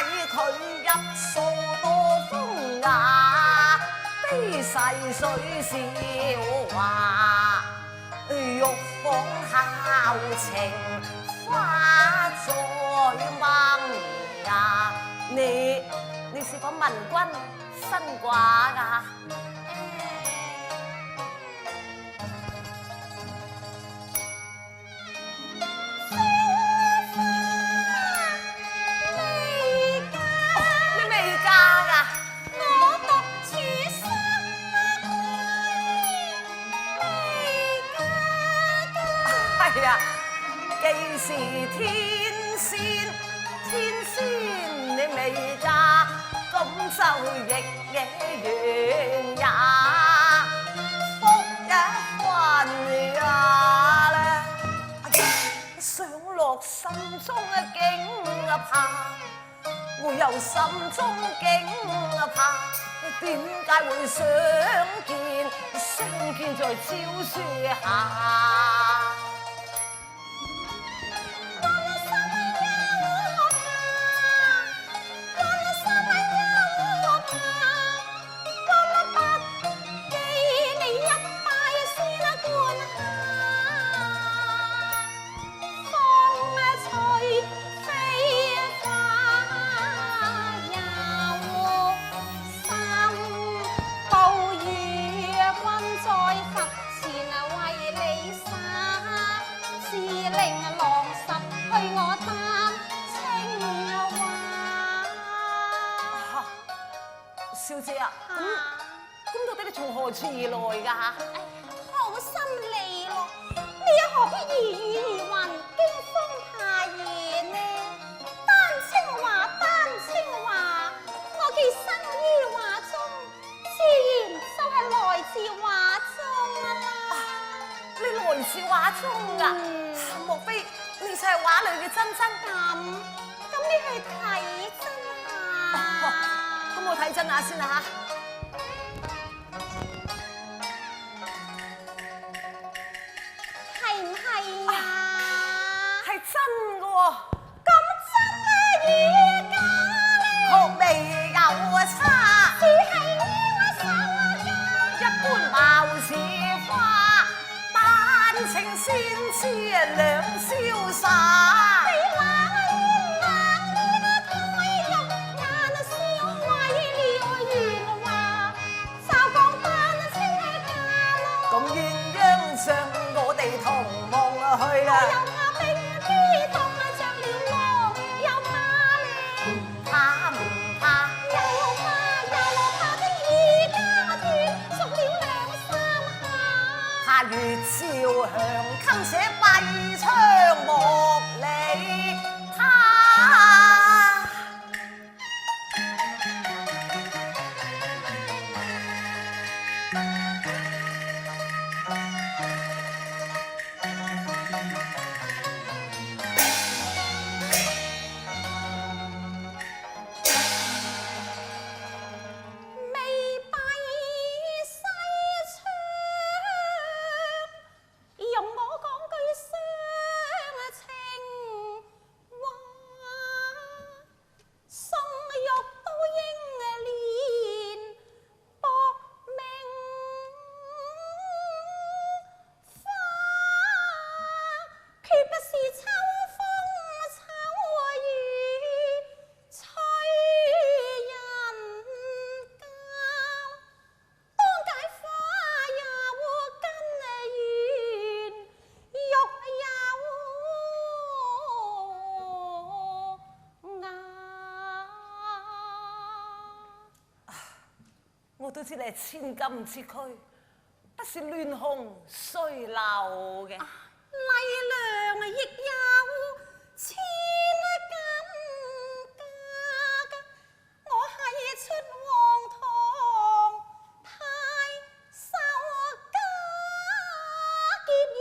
佢一數多風雅，悲逝水笑話，玉鳳孝情花在萌芽。你是否問君新寡㗎？既是天仙，天仙你未嫁，咁就亦也緣也，福一份呀啦。想落心中驚怕，會有心中驚怕，點解會相見在蕉樹下？小姐啊，咁到底你從何處而來㗎？好心利咯，你又何必如雨而雲，驚風怕夜呢？單清華，我既生於華中，自然就係來自華中啦。你來自華中㗎？莫非你就係畫裏嘅珍珍？咁你去睇真下。咁我睇真下先啦嚇。係唔係啊？係真嘅喎。咁真啊，而家學未有差，只係呢個手㗎。一般貌似花，丹青先知兩瀟灑。去啦！又怕冰啲凍啊，着了涼，又怕你怕唔怕？又怕的而家斷熟了兩三下。怕月照響，襟且閉窗莫理他。我都知你係千金之軀，不是亂紅衰流嘅。麗娘亦有千金家㗎，我係出皇堂太守家，結於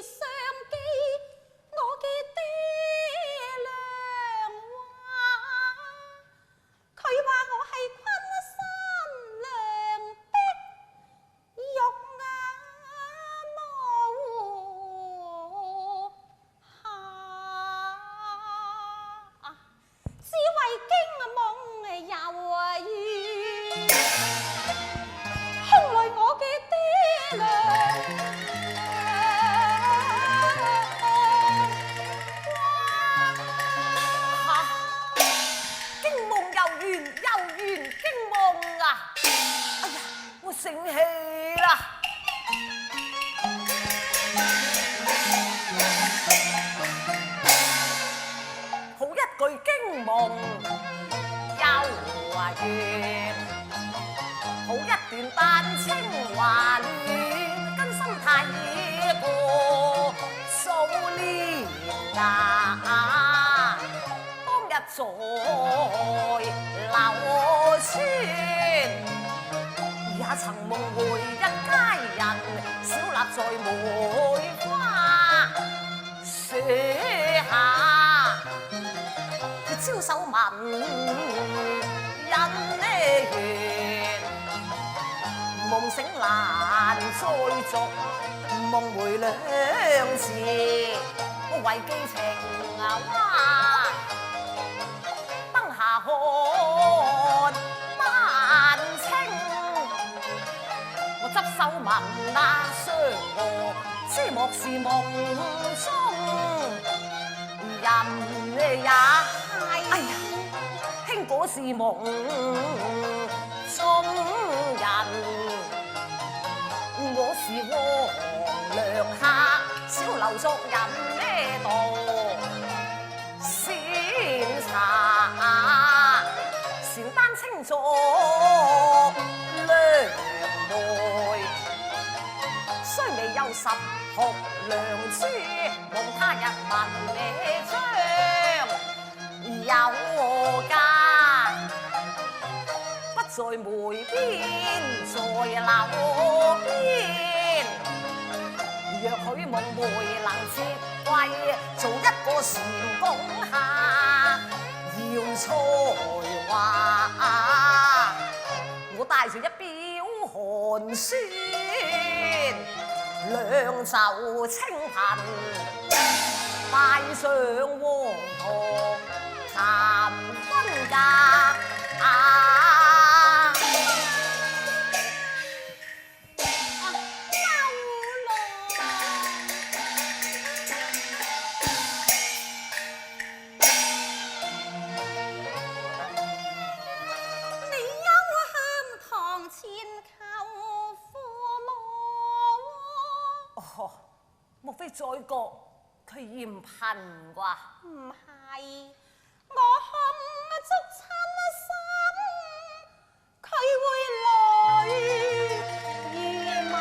上機，我嘅爹娘話，佢話我係昆山梁壁玉眼無啊！當日在柳村，也曾夢回一家人，小立在梅花樹下，佢招手問人緣，夢醒難再續，夢回兩次，我為寄情話，燈下看萬青，我執手問那雙娥，知莫是夢中人也係，哎呀，兄果是夢中人。我是黃粱客，小樓作人呢度先茶，禪丹清作良媒，雖未有十學良珠，望他日聞你將有家，不在梅邊，在樓邊。若許夢梅能接歸，做一個禪公下，要才華，我帶住一表寒酸，兩袖清貧，拜上黃堂談婚嫁。莫非在國佢嫌貧啩？唔係，我看足親心，佢會累如麻。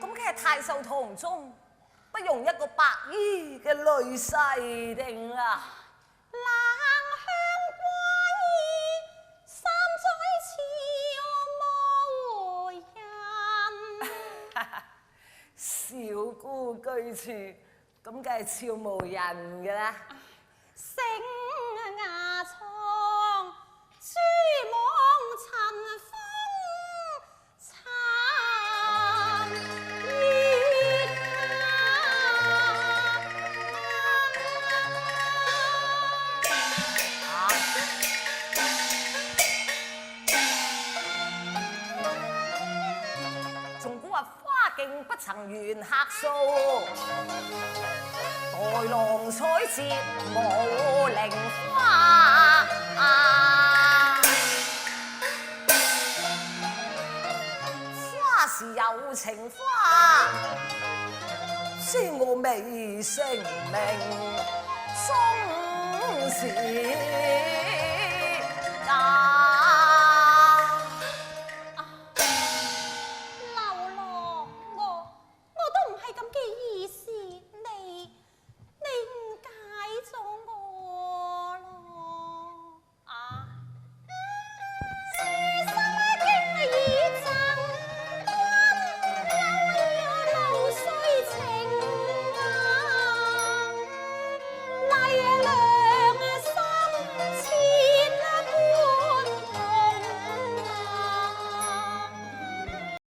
咁佢係太守堂中，不容一個白衣嘅女婿定啊？小姑居處，咁梗係俏無人㗎啦。醒牙床，珠網塵風殘月仲估話花徑不曾緣客數，待郎採擷無菱花。花是有情花，知我未成名，終是假。